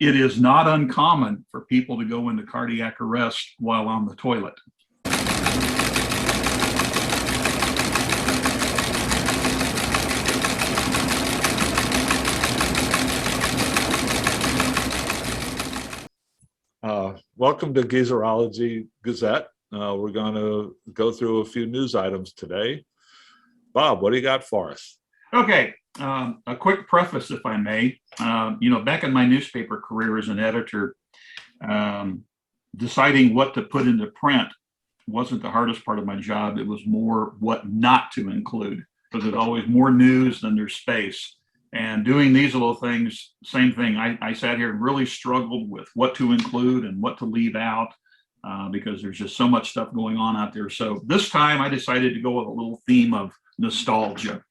it is not uncommon for people to go into cardiac arrest while on the toilet. Welcome to Geezerology Gazette. We're going to go through a few news items today. Bob, what do you got for us? Okay, a quick preface, if I may. Back in my newspaper career as an editor, deciding what to put into print wasn't the hardest part of my job. It was more what not to include, because there's always more news than there's space. And doing these little things, same thing. I sat here and really struggled with what to include and what to leave out, because there's just so much stuff going on out there. So this time I decided to go with a little theme of nostalgia.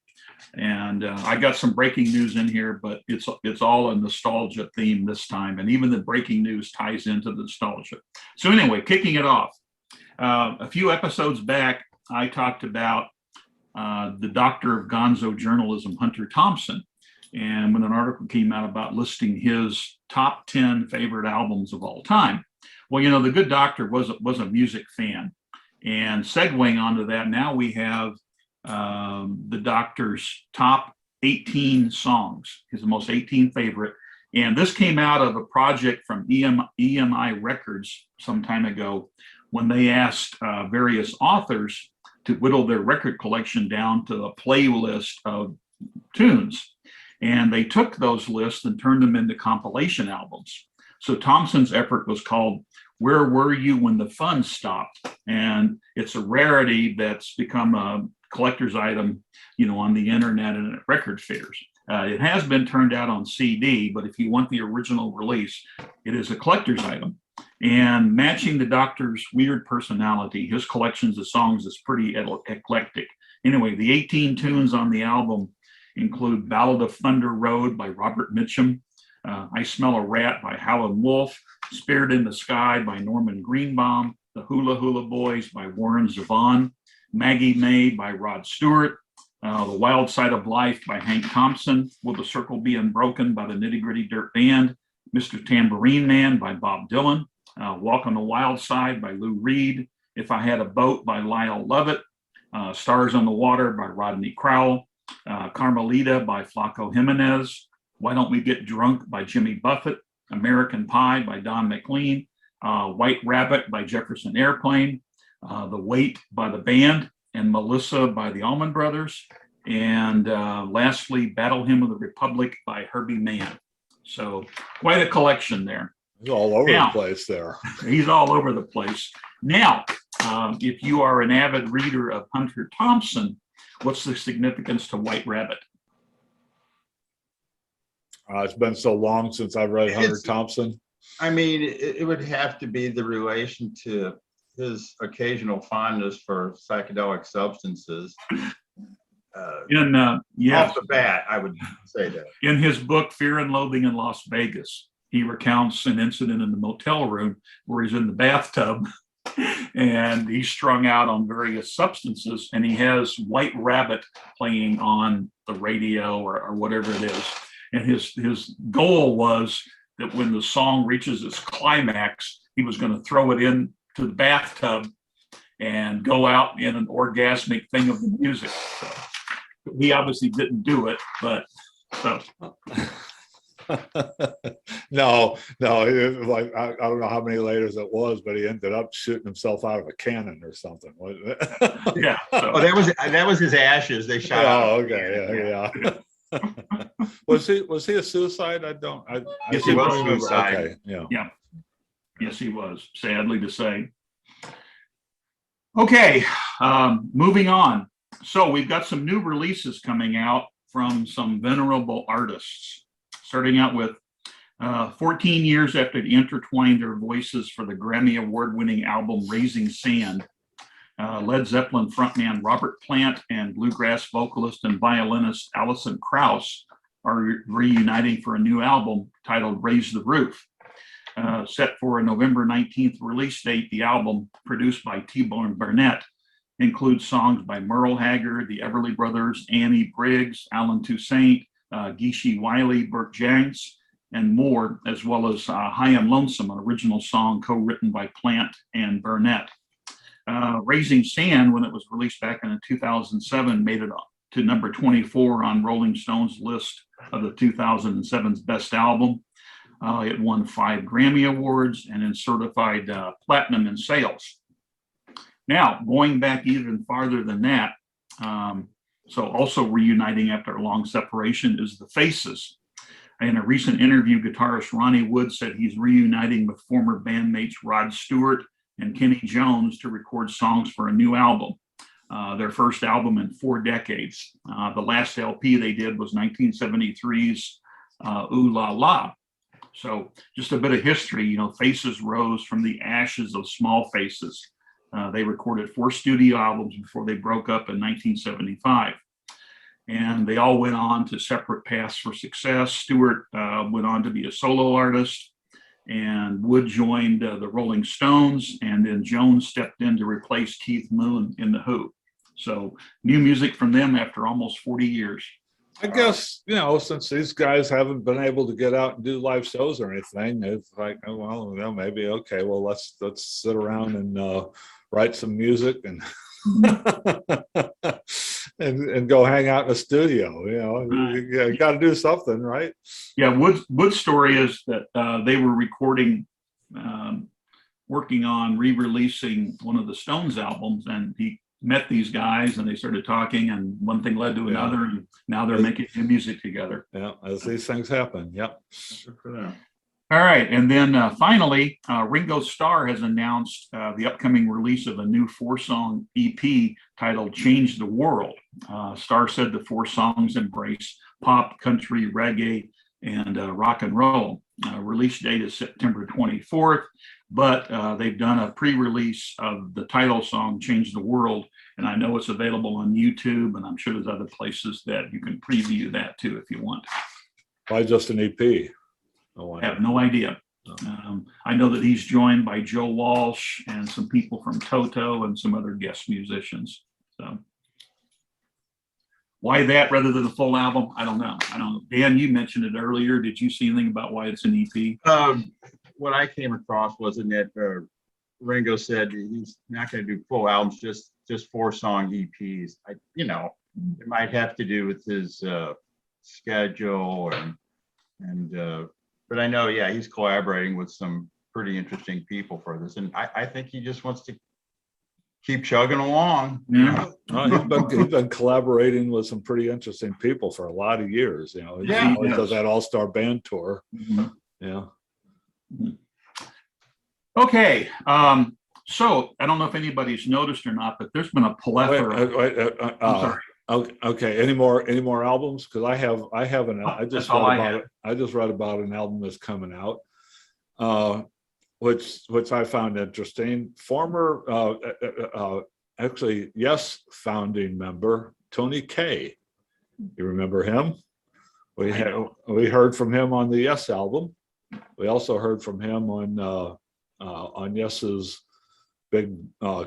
And I got some breaking news in here, but it's all a nostalgia theme this time. And even the breaking news ties into the nostalgia. So anyway, kicking it off. A few episodes back, I talked about the doctor of gonzo journalism, Hunter Thompson. And when an article came out about listing his top 10 favorite albums of all time. Well, the good doctor was a music fan. And segueing onto that, now we have the doctor's top 18 songs, his most 18 favorite. And this came out of a project from EMI Records some time ago, when they asked various authors to whittle their record collection down to a playlist of tunes. And they took those lists and turned them into compilation albums. So Thompson's effort was called Where Were You When the Fun Stopped? And it's a rarity that's become a collector's item, on the internet and at record fairs. It has been turned out on CD, but if you want the original release, it is a collector's item. And matching the doctor's weird personality, his collections of songs is pretty eclectic. Anyway, the 18 tunes on the album include Ballad of Thunder Road by Robert Mitchum, I Smell a Rat by Howlin' Wolf, Spirit in the Sky by Norman Greenbaum, The Hula Hula Boys by Warren Zevon, Maggie May by Rod Stewart, The Wild Side of Life by Hank Thompson, Will the Circle Be Unbroken by the Nitty Gritty Dirt Band, Mr. Tambourine Man by Bob Dylan, Walk on the Wild Side by Lou Reed, If I Had a Boat by Lyle Lovett, Stars on the Water by Rodney Crowell, Carmelita by Flaco Jimenez, Why Don't We Get Drunk by Jimmy Buffett, American Pie by Don McLean, White Rabbit by Jefferson Airplane, The Weight by the band, and Melissa by the Allman Brothers, and lastly, Battle Hymn of the Republic by Herbie Mann. So quite a collection there. He's all over the place there. He's all over the place. Now, if you are an avid reader of Hunter Thompson, what's the significance to White Rabbit? It's been so long since I've read Hunter Thompson. I mean, it would have to be the relation to his occasional fondness for psychedelic substances. Off the bat, I would say that. In his book, Fear and Loathing in Las Vegas, he recounts an incident in the motel room where he's in the bathtub and he's strung out on various substances, and he has White Rabbit playing on the radio or whatever it is. And his goal was that when the song reaches its climax, he was going to throw it into the bathtub and go out in an orgasmic thing of the music. So he obviously didn't do it, but so. No, it was like I don't know how many layers it was, but he ended up shooting himself out of a cannon or something, wasn't it? Yeah. So. Oh, that was his ashes. They shot. Oh, okay, yeah. Was he a suicide? Yes, he was suicide. Okay, yeah. Yes, he was. Sadly to say. Okay, moving on. So we've got some new releases coming out from some venerable artists. Starting out with 14 years after they intertwined their voices for the Grammy Award-winning album Raising Sand, Led Zeppelin frontman Robert Plant and bluegrass vocalist and violinist Alison Krauss are reuniting for a new album titled Raise the Roof. Set for a November 19th release date, the album, produced by T-Bone Burnett, includes songs by Merle Haggard, the Everly Brothers, Annie Briggs, Alan Toussaint, Geeshie Wiley, Burt Janks, and more, as well as High and Lonesome, an original song co-written by Plant and Burnett. Raising Sand, when it was released back in 2007, made it to number 24 on Rolling Stone's list of the 2007's best album. It won 5 Grammy Awards and is certified platinum in sales. Now, going back even farther than that, so also reuniting after a long separation is the Faces. In a recent interview, guitarist Ronnie Wood said he's reuniting with former bandmates Rod Stewart and Kenny Jones to record songs for a new album, their first album in 4 decades. The last LP they did was 1973's Ooh La La. So just a bit of history, you know, Faces rose from the ashes of Small Faces. They recorded 4 studio albums before they broke up in 1975. And they all went on to separate paths for success. Stewart went on to be a solo artist, and Wood joined the Rolling Stones, and then Jones stepped in to replace Keith Moon in The Who. So new music from them after almost 40 years. I guess, you know, since these guys haven't been able to get out and do live shows or anything, it's like, oh, well, you know, maybe, okay, well, let's sit around and write some music and and go hang out in the studio. You know, you got to do something, right? Yeah, Wood's story is that they were recording, working on re-releasing one of the Stones albums, and he met these guys and they started talking, and one thing led to another, and now they're making new music together. Yeah, as these things happen. Yep. All right, and then finally, Ringo Starr has announced the upcoming release of a new 4-song EP titled Change the World. Starr said the 4 songs embrace pop, country, reggae, and rock and roll. Release date is September 24th, but they've done a pre-release of the title song, Change the World, and I know it's available on YouTube, and I'm sure there's other places that you can preview that too if you want. Why just an EP? I have no idea. I know that he's joined by Joe Walsh and some people from Toto and some other guest musicians. So why that rather than the full album? I don't know. Dan, you mentioned it earlier. Did you see anything about why it's an EP? What I came across was that Ringo said he's not going to do full albums, just 4-song EPs. It might have to do with his schedule but I know, he's collaborating with some pretty interesting people for this, and I think he just wants to keep chugging along. Yeah, he's been collaborating with some pretty interesting people for a lot of years. You know, he always does that all-star band tour. Mm-hmm. Yeah. Okay. So I don't know if anybody's noticed or not, but there's been a plethora. I'm sorry. Okay. Any more albums? Because I just read about an album that's coming out, which I found interesting. Former, actually, Yes founding member Tony Kaye. You remember him? We heard from him on the Yes album. We also heard from him on Yes's big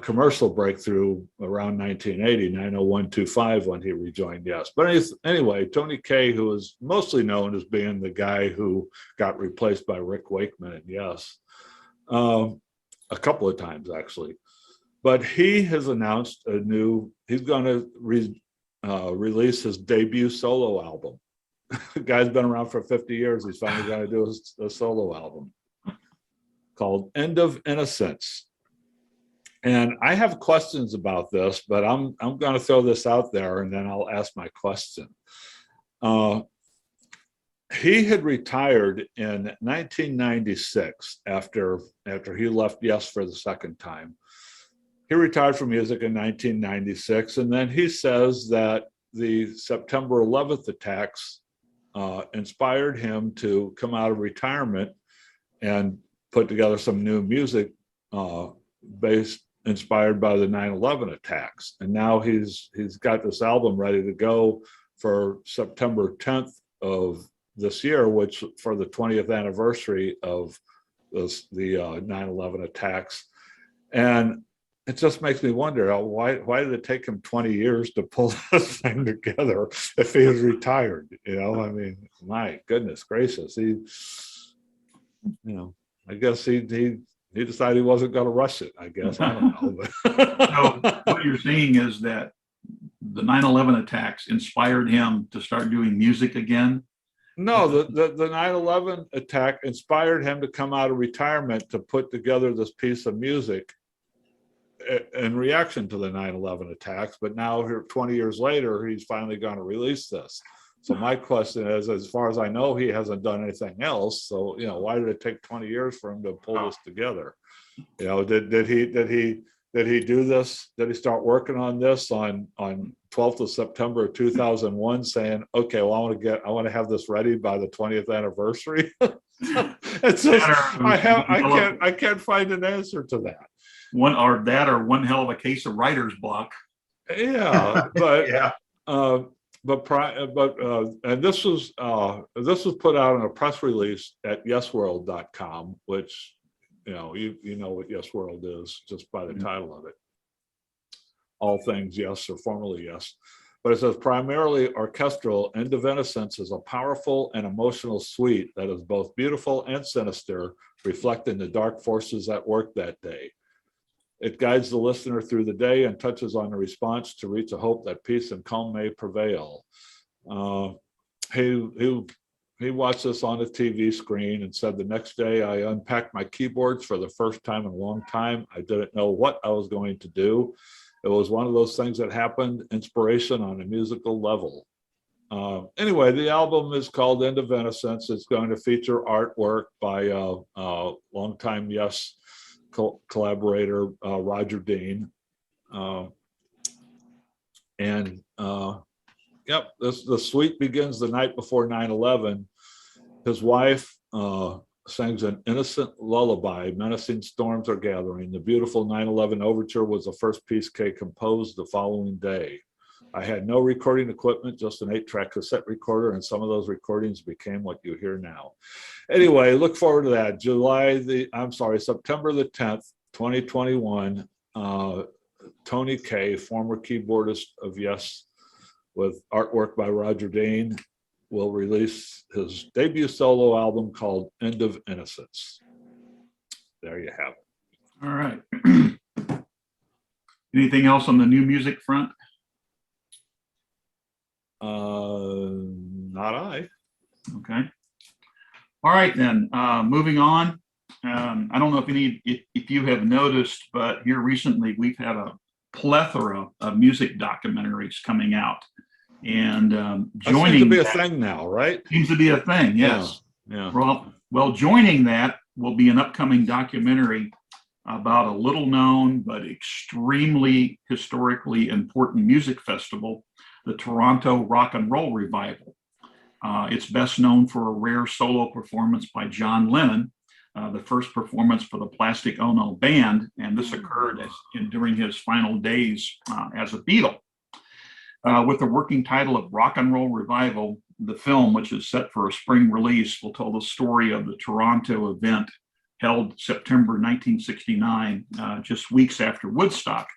commercial breakthrough around 1980, 90125, when he rejoined Yes. But anyway, Tony Kaye, who is mostly known as being the guy who got replaced by Rick Wakeman in Yes, a couple of times actually. But he has announced he's going to release his debut solo album. The guy's been around for 50 years. He's finally going to do a solo album called End of Innocence. And I have questions about this, but I'm going to throw this out there and then I'll ask my question. He had retired in 1996 after he left Yes for the second time. He retired from music in 1996, and then he says that the September 11th attacks inspired him to come out of retirement and put together some new music inspired by the 9/11 attacks. And now he's got this album ready to go for September 10th of this year, which for the 20th anniversary of the 9/11 attacks. And it just makes me wonder why did it take him 20 years to pull this thing together if he was retired? I mean, my goodness gracious, I guess he decided he wasn't going to rush it. I guess I don't know. So what you're seeing is that the 9/11 attacks inspired him to start doing music again. No, the 9/11 attack inspired him to come out of retirement to put together this piece of music in reaction to the 9/11 attacks. But now here 20 years later, he's finally going to release this. So my question is, as far as I know, he hasn't done anything else. So, why did it take 20 years for him to pull this together? Did he do this? Did he start working on this on 12th of September of 2001, saying, okay, well, I want to have this ready by the 20th anniversary? It's just, I can't find an answer to that. One hell of a case of writer's block. Yeah, but Yeah. And this was put out in a press release at yesworld.com, which you know what Yes World is just by the title of it. All things yes, or formerly yes. But it says primarily orchestral, End of Innocence is a powerful and emotional suite that is both beautiful and sinister, reflecting the dark forces at work that day. It guides the listener through the day and touches on the response to reach a hope that peace and calm may prevail. He watched this on a TV screen and said, the next day I unpacked my keyboards for the first time in a long time. I didn't know what I was going to do. It was one of those things that happened, inspiration on a musical level. Anyway, the album is called End of Innocence. It's going to feature artwork by longtime Yes collaborator Roger Dean. Yep, the suite begins the night before 9/11. His wife sings an innocent lullaby. Menacing storms are gathering. The beautiful 9/11 overture was the first piece Kaye composed the following day. I had no recording equipment, just an 8-track cassette recorder, and some of those recordings became what you hear now. Anyway, look forward to that. September the 10th, 2021. Tony Kaye, former keyboardist of Yes, with artwork by Roger Dean, will release his debut solo album called End of Innocence. There you have it. All right. Anything else on the new music front? Not I. Okay. All right then. Moving on. I don't know if you have noticed, but here recently we've had a plethora of music documentaries coming out, and joining seems to be a thing now, right? Seems to be a thing. Yes. Yeah. Well, joining that will be an upcoming documentary about a little known but extremely historically important music festival, the Toronto Rock and Roll Revival. It's best known for a rare solo performance by John Lennon, the first performance for the Plastic Ono Band, and this occurred during his final days as a Beatle. With the working title of Rock and Roll Revival, the film, which is set for a spring release, will tell the story of the Toronto event held September 1969, just weeks after Woodstock.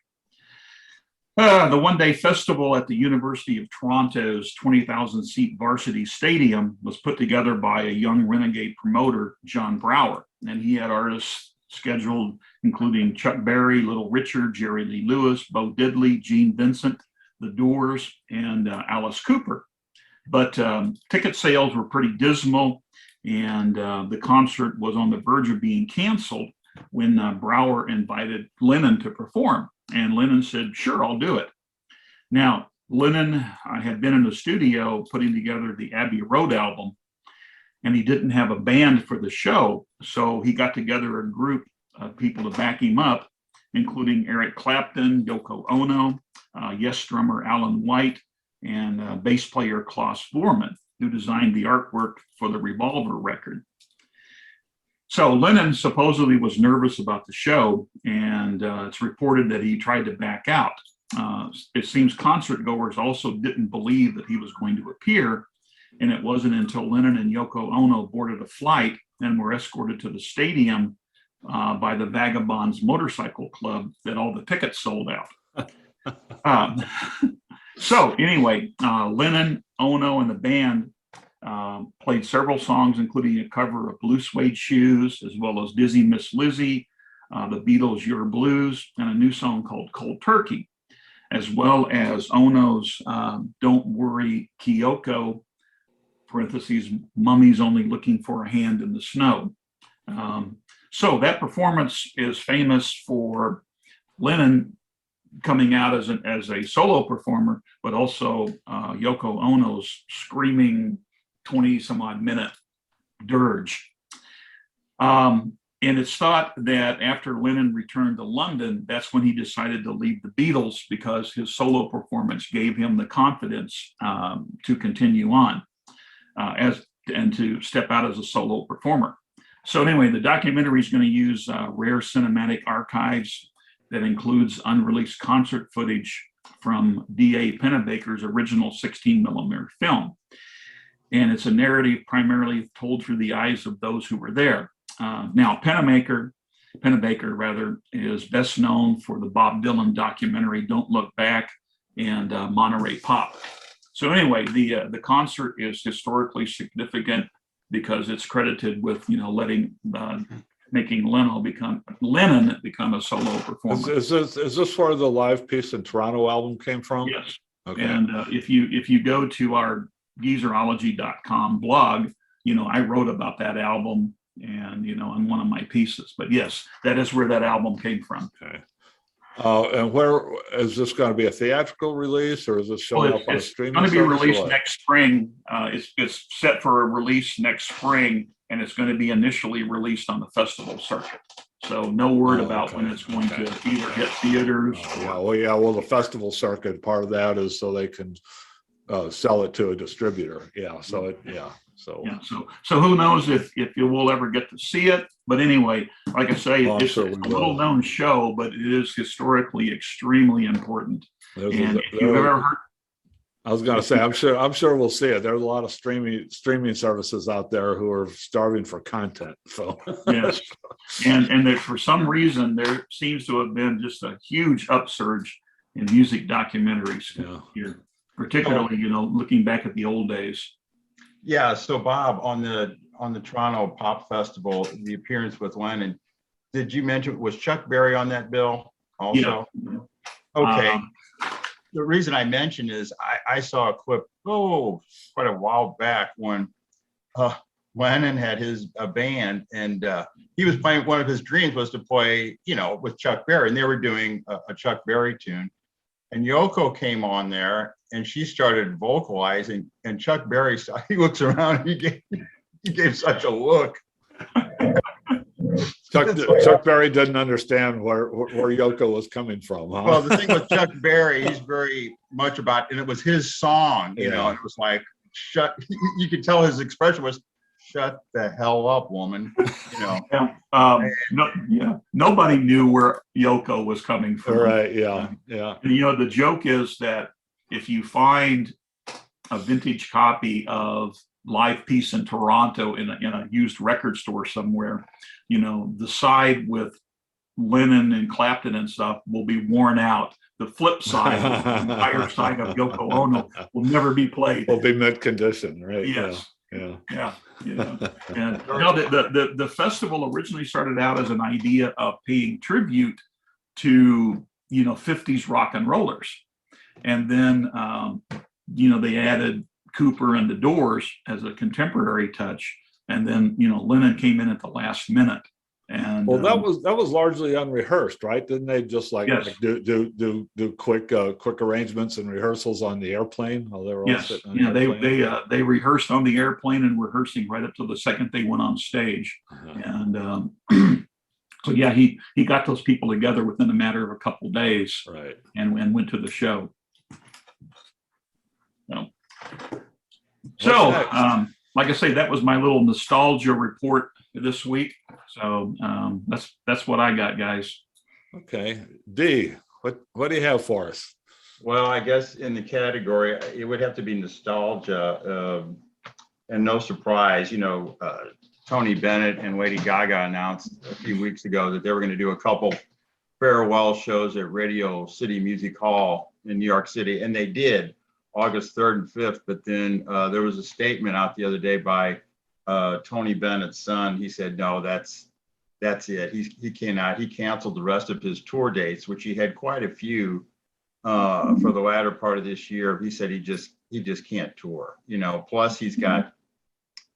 The one-day festival at the University of Toronto's 20,000-seat varsity stadium was put together by a young renegade promoter, John Brower, and he had artists scheduled including Chuck Berry, Little Richard, Jerry Lee Lewis, Bo Diddley, Gene Vincent, The Doors, and Alice Cooper. But ticket sales were pretty dismal, and the concert was on the verge of being canceled when Brower invited Lennon to perform. And Lennon said, sure, I'll do it. Now, Lennon had been in the studio putting together the Abbey Road album, and he didn't have a band for the show. So he got together a group of people to back him up, including Eric Clapton, Yoko Ono, Yes drummer Alan White, and bass player Klaus Voormann, who designed the artwork for the Revolver record. So Lennon supposedly was nervous about the show, and it's reported that he tried to back out. It seems concert goers also didn't believe that he was going to appear, and it wasn't until Lennon and Yoko Ono boarded a flight and were escorted to the stadium by the Vagabonds Motorcycle Club that all the tickets sold out. Um, so anyway, Lennon, Ono, and the band played several songs, including a cover of Blue Suede Shoes, as well as Dizzy Miss Lizzie, the Beatles' Your Blues, and a new song called Cold Turkey, as well as Ono's Don't Worry Kyoko, parentheses, Mummy's Only Looking for a Hand in the Snow. So that performance is famous for Lennon coming out as a solo performer, but also Yoko Ono's screaming 20 some odd minute dirge. And it's thought that after Lennon returned to London, that's when he decided to leave the Beatles, because his solo performance gave him the confidence to continue on and to step out as a solo performer. So anyway, the documentary is going to use rare cinematic archives that includes unreleased concert footage from D.A. Pennebaker's original 16mm film. And it's a narrative primarily told through the eyes of those who were there. Now, Pennebaker is best known for the Bob Dylan documentary Don't Look Back and Monterey Pop. So anyway, the concert is historically significant because it's credited with making Lennon become a solo performer. Is this where the live piece in Toronto album came from? Yes. Okay. And if you go to our Geezerology.com blog, I wrote about that album and on one of my pieces. But yes, that is where that album came from. Okay. And where is this going to be, a theatrical release, or is this showing up on a streaming service? It's going to be released next spring. It's set for a release next spring, and it's going to be initially released on the festival circuit. So no word about when it's going to either hit theaters. Well, the festival circuit, part of that is so they can sell it to a distributor. So who knows if you will ever get to see it. But anyway, like I say, it's a little known show, but it is historically extremely important. And if you've ever heard, I was going to say, I'm sure we'll see it. There's a lot of streaming services out there who are starving for content. So yes, and that for some reason there seems to have been just a huge upsurge in music documentaries here, particularly looking back at the old days. Yeah. So Bob, on the Toronto Pop Festival, the appearance with Lennon, did you mention, was Chuck Berry on that bill also? Yeah. Okay. The reason I mentioned is I saw a clip, quite a while back, when Lennon had a band, and he was playing, one of his dreams was to play, with Chuck Berry, and they were doing a Chuck Berry tune. And Yoko came on there and she started vocalizing, and Chuck Berry, he looks around, he gave such a look. Chuck Berry didn't understand where Yoko was coming from. Huh? Well, the thing with Chuck Berry, he's very much about, and it was his song, it was like, you could tell his expression was, shut the hell up, woman. Nobody knew where Yoko was coming from. Right. Yeah. And, the joke is that if you find a vintage copy of Live Piece in Toronto in a used record store somewhere, the side with Lennon and Clapton and stuff will be worn out. The flip side, the entire side of Yoko Ono will never be played. Will be mid condition, right? Yes. Yeah. And the festival originally started out as an idea of paying tribute to 50s rock and rollers, and then they added Cooper and the Doors as a contemporary touch, and then Lennon came in at the last minute. And that was largely unrehearsed, right? Didn't they just do quick arrangements and rehearsals on the airplane while they were all sitting on the airplane? They rehearsed on the airplane and rehearsing right up to the second they went on stage. And so he got those people together within a matter of a couple of days, right? And went to the show. So like I say, that was my little nostalgia report this week. So that's what I got, guys. Okay, D, what do you have for us? Well, I guess in the category, it would have to be nostalgia, and no surprise, Tony Bennett and Lady Gaga announced a few weeks ago that they were going to do a couple farewell shows at Radio City Music Hall in New York City, and they did August 3rd and 5th. But then there was a statement out the other day by Tony Bennett's son. He said, no, that's it. He cannot. He canceled the rest of his tour dates, which he had quite a few for the latter part of this year. He said he just can't tour, plus he's got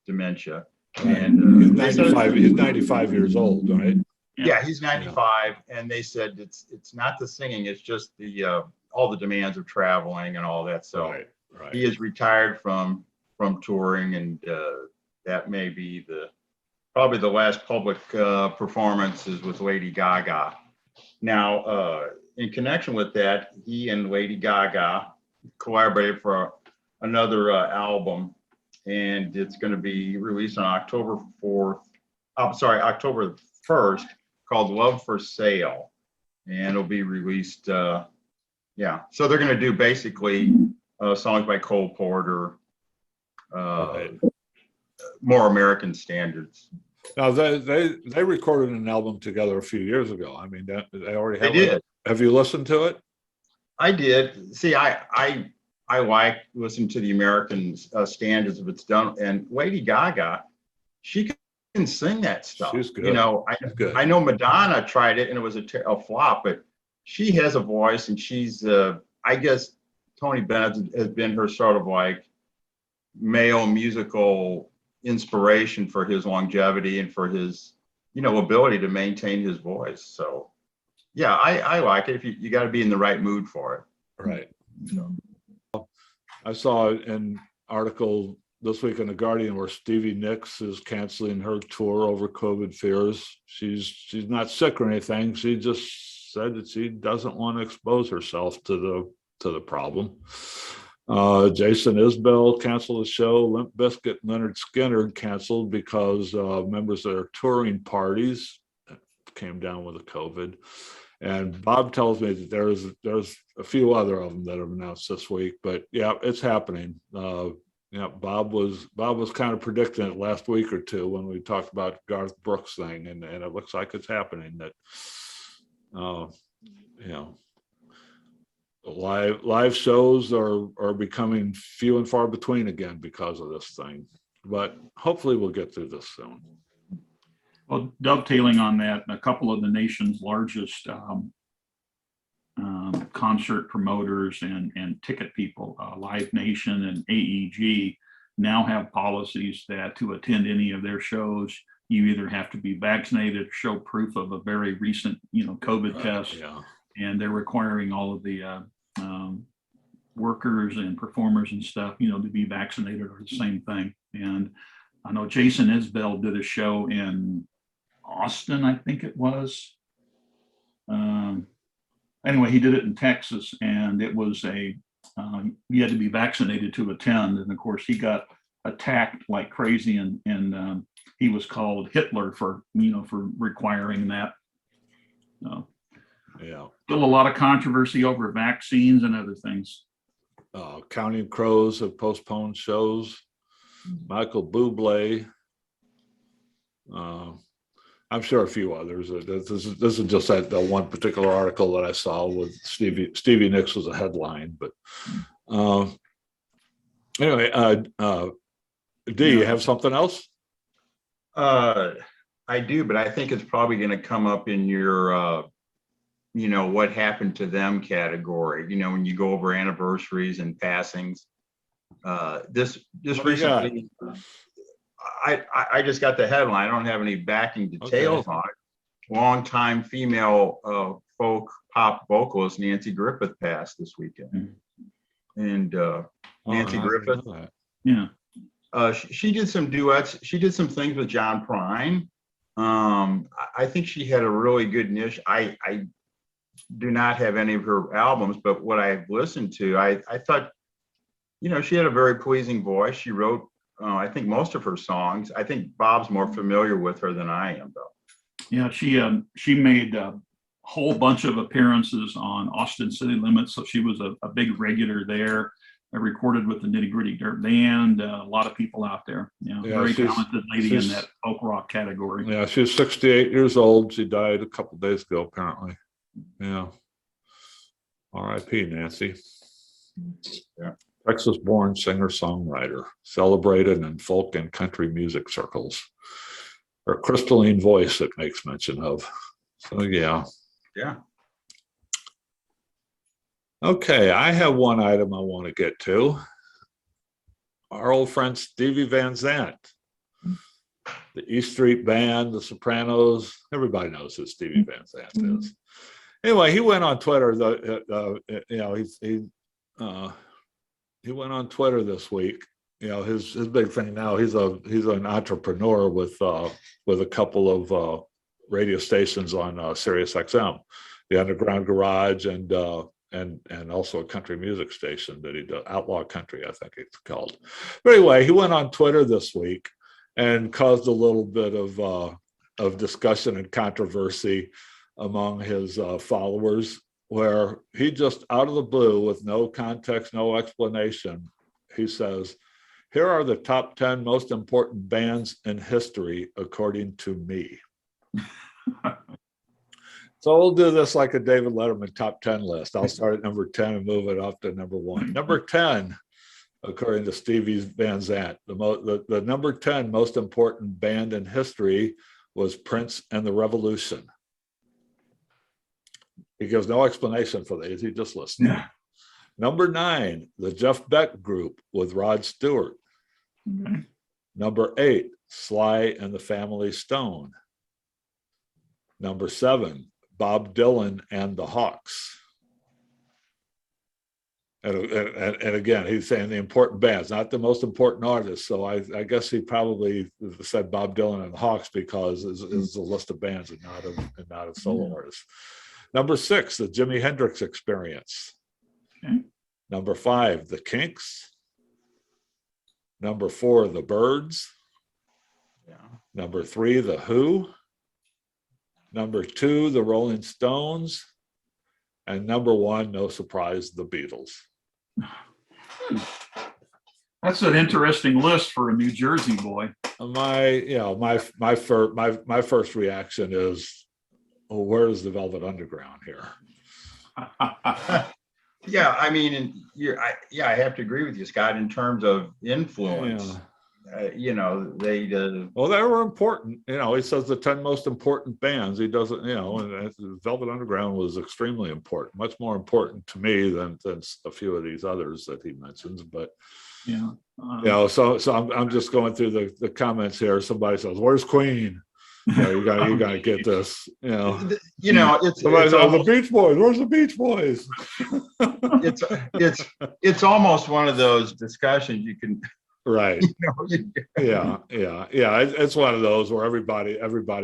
dementia. And he's 95. He's 95 years old, right? Yeah, he's 95, and they said it's not the singing, it's just the all the demands of traveling and all that. So right. He is retired from touring, and that may be probably the last public performances with Lady Gaga. Now, in connection with that, he and Lady Gaga collaborated for another album, and it's going to be released on October 1st, called Love for Sale, and it'll be released. So they're going to do basically songs by Cole Porter, more American standards. Now they recorded an album together a few years ago. I mean, they already have. They did. Have you listened to it? I did. See, I like listening to the American standards if it's done. And Lady Gaga, she can sing that stuff. She's good. Good. I know Madonna tried it and it was a flop, but she has a voice, and she's I guess Tony Bennett has been her sort of like male musical inspiration for his longevity and for his ability to maintain his voice. So yeah, I like it. If you got to be in the right mood for it. Right. I saw an article this week in The Guardian where Stevie Nicks is canceling her tour over COVID fears. She's not sick or anything. She just said that she doesn't want to expose herself to the problem. Jason Isbell canceled the show. Limp Bizkit and Leonard Skinner canceled because members of their touring parties came down with the COVID. And Bob tells me that there's a few other of them that have announced this week, but yeah, it's happening. Bob was kind of predicting it last week or two when we talked about Garth Brooks thing, and it looks like it's happening. That live shows are becoming few and far between again because of this thing, but hopefully we'll get through this soon. Well, dovetailing on that, a couple of the nation's largest concert promoters and ticket people, Live Nation and AEG, now have policies that to attend any of their shows, you either have to be vaccinated or show proof of a very recent, COVID test. Yeah. And they're requiring all of the workers and performers and stuff, to be vaccinated or the same thing. And I know Jason Isbell did a show in Austin, I think it was. Anyway, he did it in Texas, and it was you had to be vaccinated to attend. And of course, he got attacked like crazy, and he was called Hitler for requiring that. Yeah. Still a lot of controversy over vaccines and other things. Counting Crows have postponed shows. Michael Bublé. I'm sure a few others. This is just that one particular article that I saw with Stevie Nicks was a headline. But anyway, do you have something else? I do, but I think it's probably going to come up in your, what happened to them category. When you go over anniversaries and passings. This recently. I just got the headline. I don't have any backing details on it. Longtime female folk pop vocalist Nancy Griffith passed this weekend. And Nancy Griffith, she did some duets. She did some things with John Prine. I think she had a really good niche. I do not have any of her albums, but what I've listened to, I thought, she had a very pleasing voice. She wrote I think most of her songs. I think Bob's more familiar with her than I am, though. Yeah, she made a whole bunch of appearances on Austin City Limits, so she was a big regular there. I recorded with the Nitty Gritty Dirt Band. A lot of people out there. Yeah, Very talented lady in she's- that folk rock category. Yeah, she was 68 years old. She died a couple days ago, apparently. Yeah. R.I.P. Nancy. Yeah. Texas-born singer-songwriter, celebrated in folk and country music circles. Her crystalline voice it makes mention of. So yeah. Yeah. Okay, I have one item I want to get to. Our old friend Stevie Van Zandt. The E Street Band, the Sopranos, everybody knows who Stevie Van Zandt is. Anyway, he went on Twitter. He went on Twitter this week. His big thing now. He's an entrepreneur with a couple of radio stations on Sirius XM, the Underground Garage, and also a country music station that he does, Outlaw Country, I think it's called. But anyway, he went on Twitter this week and caused a little bit of discussion and controversy among his followers, where he just out of the blue, with no context, no explanation, he says, "Here are the top 10 most important bands in history, according to me." So we'll do this like a David Letterman top 10 list. I'll start at number 10 and move it up to number 1. Number 10, according to Stevie Van Zandt, the number 10 most important band in history was Prince and the Revolution. He gives no explanation for these. He just lists them. Yeah. Number 9, the Jeff Beck Group with Rod Stewart. Okay. Number 8, Sly and the Family Stone. Number 7, Bob Dylan and the Hawks. And again, he's saying the important bands, not the most important artists. So I guess he probably said Bob Dylan and the Hawks because it's a list of bands and not of solo artists. Number 6, the Jimi Hendrix Experience. Okay. Number 5, the Kinks. Number 4, the Byrds. Yeah. Number 3, the Who. Number 2, the Rolling Stones. And number 1, no surprise, the Beatles. That's an interesting list for a New Jersey boy. My first reaction is, well, where's the Velvet Underground here? Yeah, I mean, I have to agree with you, Scott, in terms of influence. Yeah. Well, they were important. He says the 10 most important bands. He doesn't, and Velvet Underground was extremely important, much more important to me than a few of these others that he mentions. But Yeah. So I'm just going through the comments here. Somebody says, "Where's Queen?" You gotta get this. It's Somebody says, almost, "The Beach Boys. Where's the Beach Boys?" it's almost one of those discussions you can. Right. Yeah. It's one of those where everybody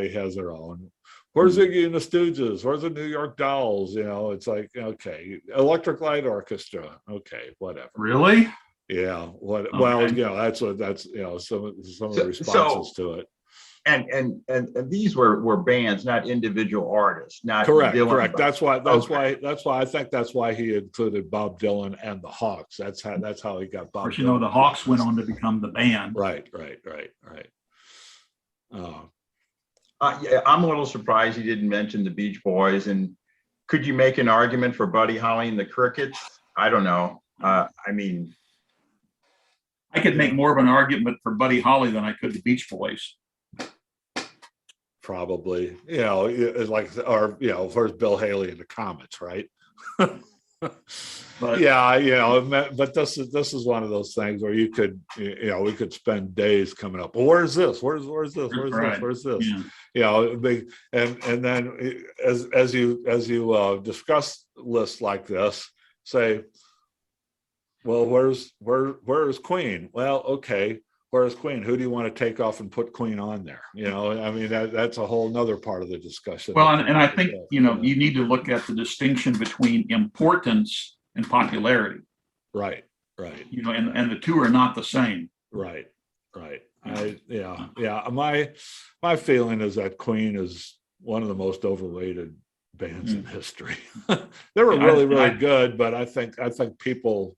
has their own. Where's Iggy and the Stooges? Where's the New York Dolls? It's like, okay, Electric Light Orchestra. Okay, whatever. Really? Yeah. What? Okay. Well, that's some of the responses to it. And these were bands, not individual artists. Not Correct. Dylan, That's why I think that's why he included Bob Dylan and the Hawks. That's how he got Bob. Of course, the Hawks went on to become the band. Right. Yeah, I'm a little surprised he didn't mention the Beach Boys. And could you make an argument for Buddy Holly and the Crickets? I don't know. I could make more of an argument for Buddy Holly than I could the Beach Boys. Probably, it's like, or where's Bill Haley in the Comets, right? But but this is one of those things where you could, we could spend days coming up. Well, where's this? Where's this? Where's Right. this? Where's this? Yeah. And then as you discuss lists like this, say, well, where's Queen? Well, okay. Where's Queen? Who do you want to take off and put Queen on there? That's a whole nother part of the discussion. Well, and I think, you need to look at the distinction between importance and popularity. Right. And the two are not the same. Right. My feeling is that Queen is one of the most overrated bands in history. They were really good, but I think people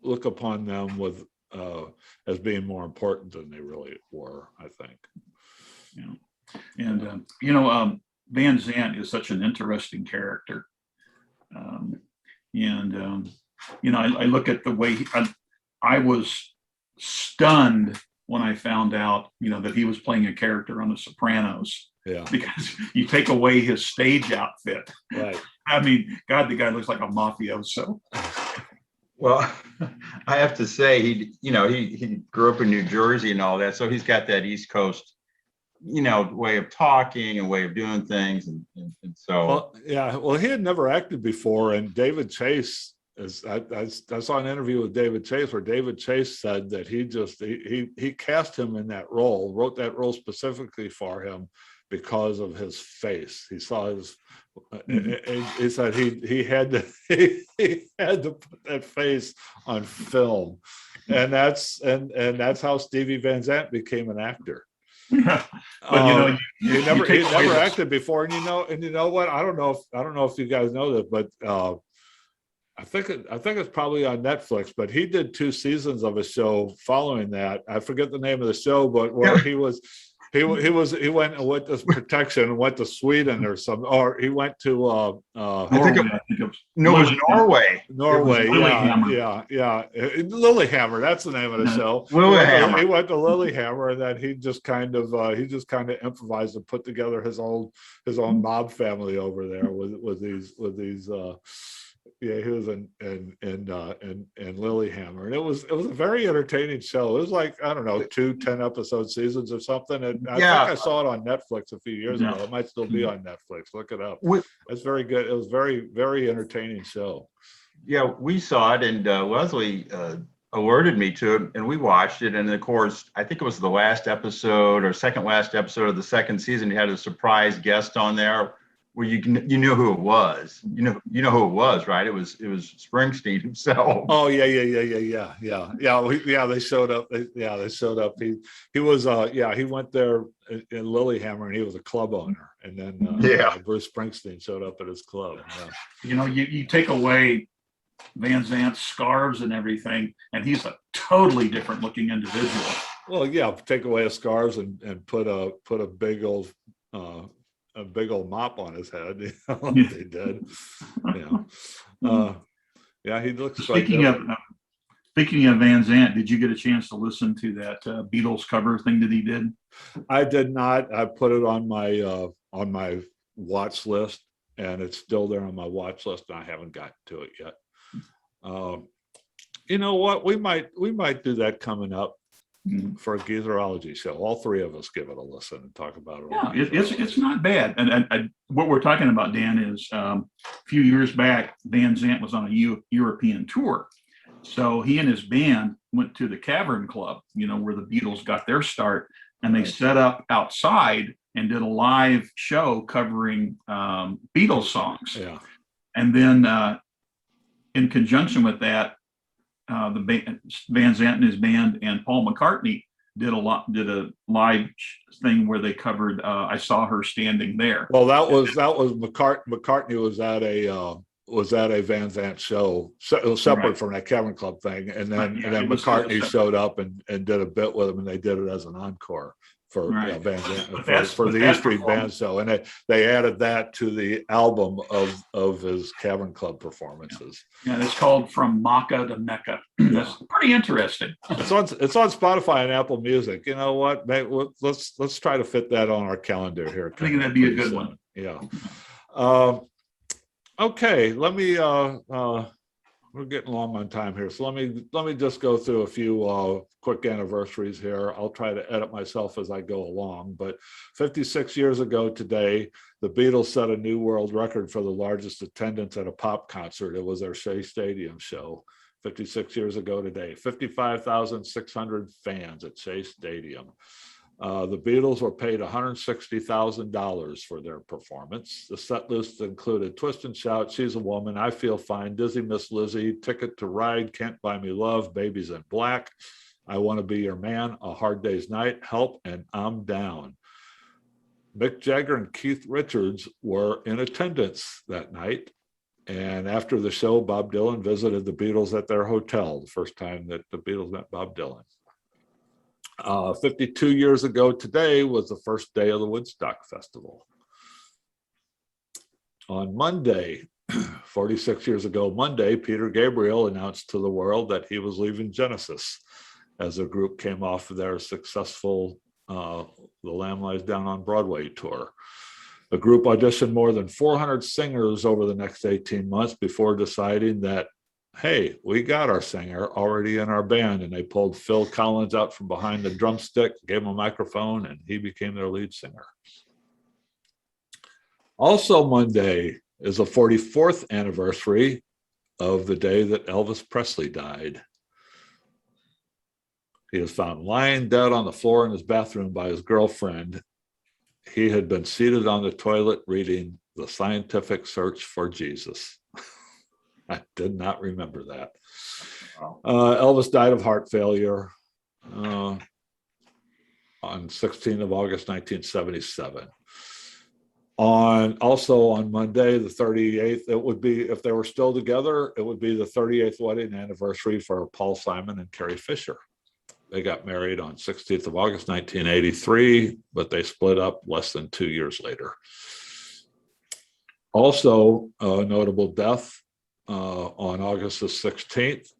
look upon them with as being more important than they really were, I think. Yeah. And Van Zandt is such an interesting character. I look at the way I was stunned when I found out, that he was playing a character on The Sopranos. Yeah. Because you take away his stage outfit. Right. I mean, God, the guy looks like a mafioso. Well, I have to say, he grew up in New Jersey and all that, so he's got that East Coast, way of talking and way of doing things, and so. Well, yeah. Well, he had never acted before, and David Chase, I saw an interview with David Chase where David Chase said that he cast him in that role, wrote that role specifically for him because of his face. He saw his. He said he had to put that face on film, and that's how Stevie Van Zandt became an actor. But he never acted before, and you know what? I don't know if you guys know this, but I think it's probably on Netflix. But he did 2 seasons of a show following that. I forget the name of the show, but where he went and went to protection and went to Sweden or something, or he went to I think it was Norway. Norway, Lilyhammer. yeah. Lilyhammer, that's the name of the show. Lilyhammer. He went to Lilyhammer, and then he just kind of improvised and put together his own mob family over there with these. Yeah, he was in Lilyhammer, and it was a very entertaining show. It was like, I don't know, 2 10-episode seasons or something. And I think I saw it on Netflix a few years ago. It might still be on Netflix. Look it up. It's very good. It was very, very entertaining show. Yeah, we saw it, and Leslie alerted me to it, and we watched it. And of course, I think it was the last episode or second last episode of the second season. You had a surprise guest on there where you knew who it was. You know who it was, right? It was Springsteen himself. Oh yeah. They showed up. They showed up. He was he went there in Lilyhammer, and he was a club owner. And then Bruce Springsteen showed up at his club. Yeah. You take away Van Zandt's scarves and everything, and he's a totally different looking individual. Well, yeah, take away his scarves and put a big old mop on his head. They did. He looks. Speaking of Van Zandt, did you get a chance to listen to that Beatles cover thing that he did? I did not. I put it on my watch list, and it's still there on my watch list, and I haven't gotten to it yet. You know what? We might do that coming up. For a Geezerology show. All 3 of us give it a listen and talk about it. Yeah, it's not bad. And what we're talking about, Dan, is a few years back, Van Zandt was on a European tour. So he and his band went to the Cavern Club, where the Beatles got their start, and they set up outside and did a live show covering Beatles songs. Yeah. And then in conjunction with that, Van Zandt and his band and Paul McCartney did a live thing where they covered "I Saw Her Standing There." Well, that was McCartney was at a Van Zandt show, separate from that Cavern Club thing, and then McCartney showed up and did a bit with him, and they did it as an encore for Van Zandt for the E Street Band show, and they added that to the album of his Cavern Club performances. Yeah, it's called From Makkah to Mecca. That's pretty interesting. It's on Spotify and Apple Music. You know what? Let's try to fit that on our calendar here. I think that'd be a good one. Yeah. Okay. Let me. We're getting long on time here, so let me just go through a few quick anniversaries here. I'll try to edit myself as I go along. But 56 years ago today, the Beatles set a new world record for the largest attendance at a pop concert. It was their Shea Stadium show. 56 years ago today, 55,600 fans at Shea Stadium. The Beatles were paid $160,000 for their performance. The set list included Twist and Shout, She's a Woman, I Feel Fine, Dizzy Miss Lizzie, Ticket to Ride, Can't Buy Me Love, Babies in Black, I Want to Be Your Man, A Hard Day's Night, Help, and I'm Down. Mick Jagger and Keith Richards were in attendance that night. And after the show, Bob Dylan visited the Beatles at their hotel, the first time that the Beatles met Bob Dylan. 52 years ago today was the first day of the Woodstock Festival. On Monday, 46 years ago Monday, Peter Gabriel announced to the world that he was leaving Genesis as the group came off of their successful The Lamb Lies Down on Broadway tour. The group auditioned more than 400 singers over the next 18 months before deciding that, hey, we got our singer already in our band, and they pulled Phil Collins out from behind the drumstick, gave him a microphone, and he became their lead singer. Also Monday is the 44th anniversary of the day that Elvis Presley died. He was found lying dead on the floor in his bathroom by his girlfriend. He had been seated on the toilet reading The Scientific Search for Jesus. I did not remember that. Elvis died of heart failure on 16th of August, 1977. Also on Monday, the 38th, it would be, if they were still together, it would be the 38th wedding anniversary for Paul Simon and Carrie Fisher. They got married on 16th of August, 1983, but they split up less than 2 years later. Also, a notable death on August the 16th,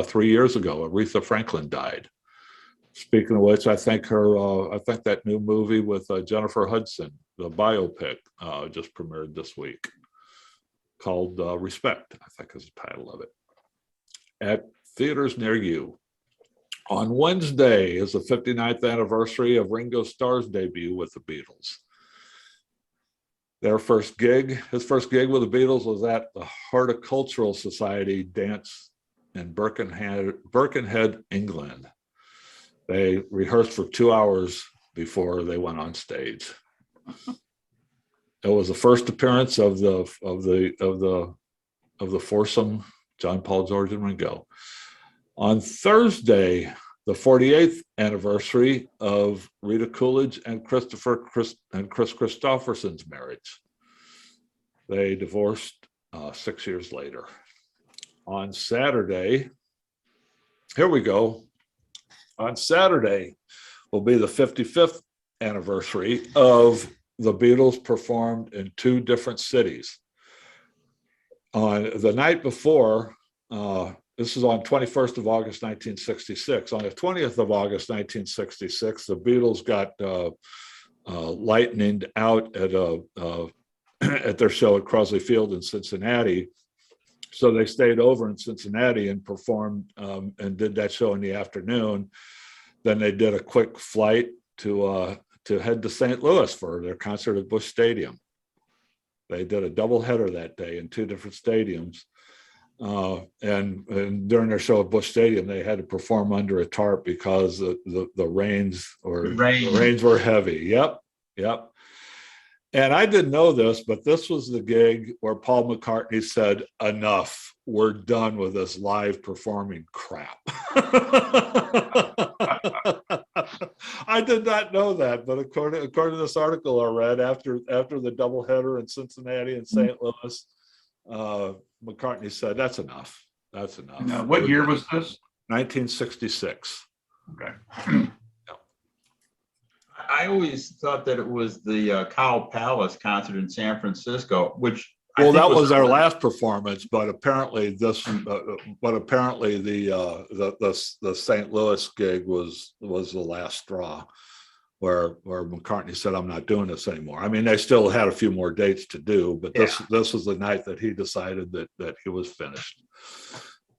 3 years ago, Aretha Franklin died. Speaking of which, I think that new movie with Jennifer Hudson, the biopic, just premiered this week, called Respect, I think is the title of it, at theaters near you. On Wednesday is the 59th anniversary of Ringo Starr's debut with the Beatles. His first gig with the Beatles was at the Horticultural Society dance in Birkenhead, England. They rehearsed for 2 hours before they went on stage. It was the first appearance of the foursome, John, Paul, George, and Ringo. On Thursday, the 48th anniversary of Rita Coolidge and Chris Christopherson's marriage. They divorced 6 years later. On Saturday, here we go. On Saturday will be the 55th anniversary of the Beatles performed in 2 different cities. On the night before, this is on 21st of August, 1966. On the 20th of August, 1966, the Beatles got lightninged out at their show at Crosley Field in Cincinnati. So they stayed over in Cincinnati and performed and did that show in the afternoon. Then they did a quick flight to head to St. Louis for their concert at Busch Stadium. They did a doubleheader that day in 2 different stadiums. And during their show at Busch Stadium, they had to perform under a tarp because the rains were heavy. Yep. And I didn't know this, but this was the gig where Paul McCartney said, "Enough, we're done with this live performing crap." I did not know that, but according to this article I read, after the doubleheader in Cincinnati and St. Louis, McCartney said, "That's enough. That's enough." Now, what year was this? 1966. Okay. I always thought that it was the Cow Palace concert in San Francisco, which Well, that was our last performance, but apparently the St. Louis gig was the last straw, where McCartney said, "I'm not doing this anymore." I mean, they still had a few more dates to do, but this was the night that he decided that he was finished.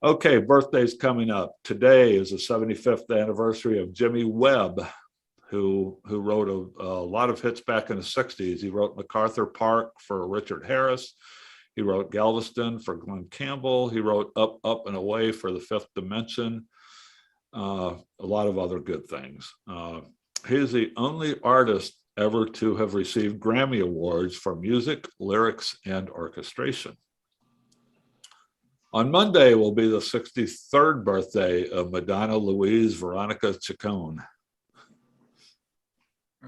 Okay, birthdays coming up. Today is the 75th anniversary of Jimmy Webb, who wrote a lot of hits back in the 60s. He wrote MacArthur Park for Richard Harris. He wrote Galveston for Glenn Campbell. He wrote Up, Up and Away for The Fifth Dimension. A lot of other good things. He is the only artist ever to have received Grammy Awards for music, lyrics, and orchestration. On Monday will be the 63rd birthday of Madonna Louise Veronica Ciccone.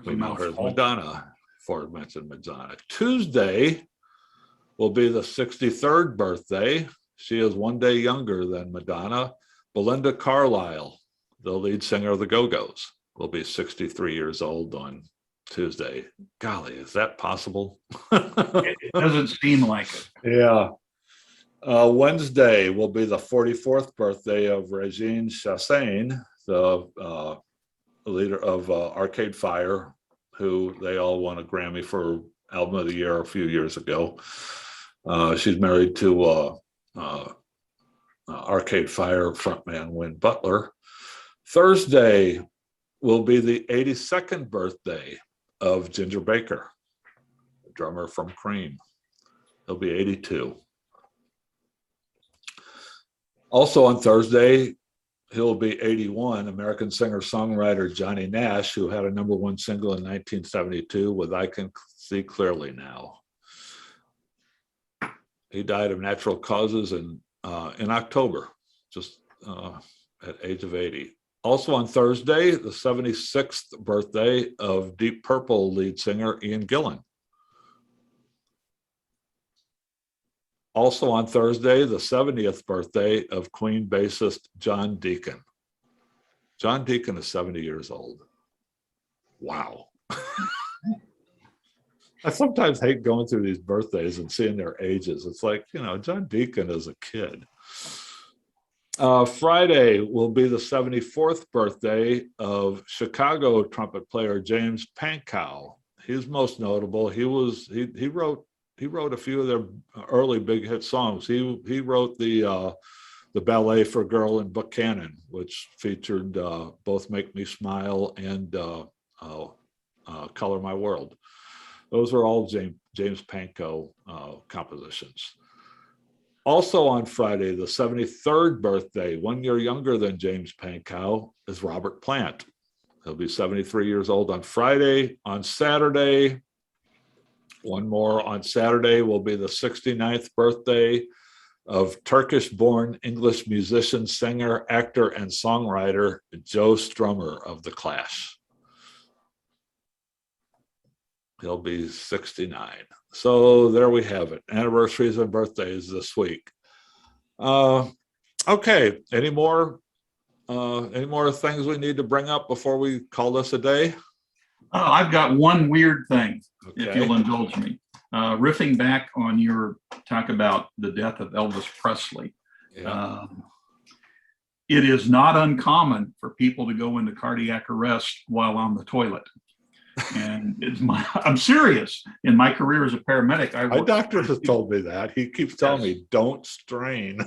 We know her as Madonna, before I mentioned Madonna. Tuesday will be the 63rd birthday. She is one day younger than Madonna. Belinda Carlisle, the lead singer of the Go-Go's, will be 63 years old on Tuesday. Golly, is that possible? It doesn't seem like it. Yeah. Wednesday will be the 44th birthday of Regine Chassagne, the leader of Arcade Fire, who they all won a Grammy for Album of the Year a few years ago. She's married to Arcade Fire frontman Win Butler. Thursday will be the 82nd birthday of Ginger Baker, the drummer from Cream. He'll be 82. Also on Thursday, he'll be 81, American singer-songwriter Johnny Nash, who had a #1 single in 1972 with I Can See Clearly Now. He died of natural causes in October, just at age of 80. Also on Thursday, the 76th birthday of Deep Purple lead singer Ian Gillan. Also on Thursday, the 70th birthday of Queen bassist John Deacon. John Deacon is 70 years old. Wow. I sometimes hate going through these birthdays and seeing their ages. It's like, you know, John Deacon is a kid. Friday will be the 74th birthday of Chicago trumpet player James Pankow. He's most notable. He wrote a few of their early big hit songs. He wrote the ballet for Girl in Buchanan, which featured both Make Me Smile and Color My World. Those are all James Pankow compositions. Also on Friday, the 73rd birthday, 1 year younger than James Pankow, is Robert Plant. He'll be 73 years old on Friday. On Saturday, one more on Saturday will be the 69th birthday of Turkish-born English musician, singer, actor, and songwriter Joe Strummer of The Clash. He'll be 69. So there we have it. Anniversaries and birthdays this week. Okay, any more things we need to bring up before we call this a day? I've got one weird thing, if Okay. you'll indulge me. Riffing back on your talk about the death of Elvis Presley. Yeah. It is not uncommon for people to go into cardiac arrest while on the toilet. And I'm serious. In my career as a paramedic, My doctor has told me that. He keeps telling me, don't strain.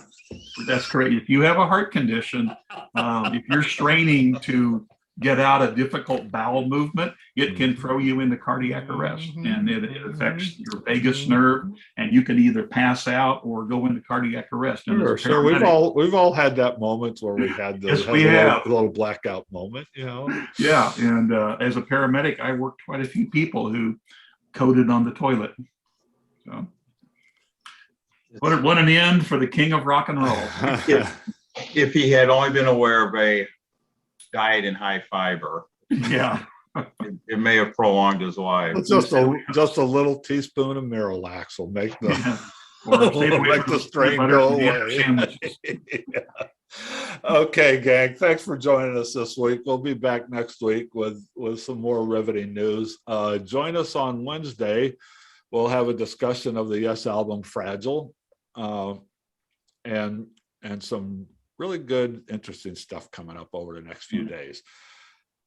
That's correct. If you have a heart condition, if you're straining to get out a difficult bowel movement, it can throw you into cardiac arrest, and it affects your vagus nerve, and you can either pass out or go into cardiac arrest. And Sure. We've all had that moment where we had the little blackout moment, you know. Yeah, and as a paramedic, I worked quite a few people who coded on the toilet. So, what an end for the king of rock and roll. If he had only been aware of a diet in high fiber, Yeah, it may have prolonged his life. It's just a little teaspoon of Miralax will make the make the strain go away. Yeah. Okay, gang. Thanks for joining us this week. We'll be back next week with some more riveting news. Join us on Wednesday. We'll have a discussion of the Yes album Fragile, and some really good, interesting stuff coming up over the next few days.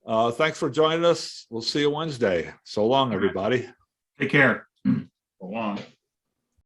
Thanks for joining us. We'll see you Wednesday. So long, everybody. Take care. So long.